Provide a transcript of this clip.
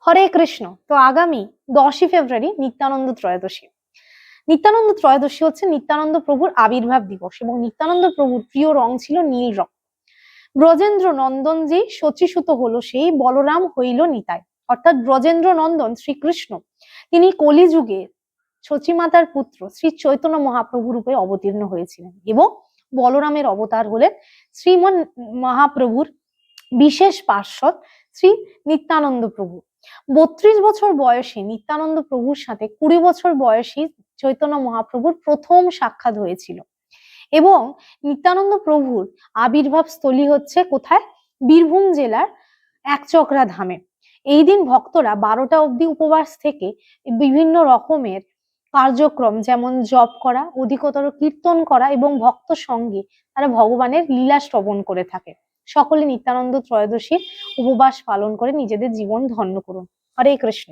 হরে কৃষ্ণ। তো আগামী 10ই ফেব্রুয়ারি নিত্যানন্দ ত্রয়োদশী। নিত্যানন্দ ত্রয়োদশী হচ্ছে নিত্যানন্দ প্রভুর আবির্ভাব দিবস এবং নিত্যানন্দ প্রভুর প্রিয় রং ছিল নীল রং। ব্রজেন্দ্র নন্দন যে শচীসুত হলো সেই বলরাম হইল নিতাই। অর্থাৎ ব্রজেন্দ্র নন্দন শ্রীকৃষ্ণ তিনি কলিযুগে শচীমাতার পুত্র শ্রী চৈতন্য মহাপ্রভু রূপে অবতীর্ণ হয়েছিলেন এবং বলরামের অবতার হলেন শ্রীমন মহাপ্রভুর বিশেষ পার্ষদ শ্রী নিত্যানন্দ প্রভু। 32 বছর বয়সে নিত্যানন্দ প্রভুর সাথে 20 বছর বয়সী চৈতন্য মহাপ্রভুর প্রথম সাক্ষাৎ হয়েছিল এবং নিত্যানন্দ প্রভুর আবির্ভাব স্থলী হচ্ছে কোথায়? বীরভূম জেলার একচক্রা ধামে। এই দিন ভক্তরা 12টা অবধি উপবাস থেকে বিভিন্ন রকমের কার্যক্রম যেমন জপ করা, অধিকতর কীর্তন করা এবং ভক্ত সঙ্গে তারা ভগবানের লীলা শ্রবণ করে থাকে। সকলে নিত্যানন্দ ত্রয়োদশীর উপবাস পালন করে নিজেদের জীবন ধন্য করুন। হরে কৃষ্ণ।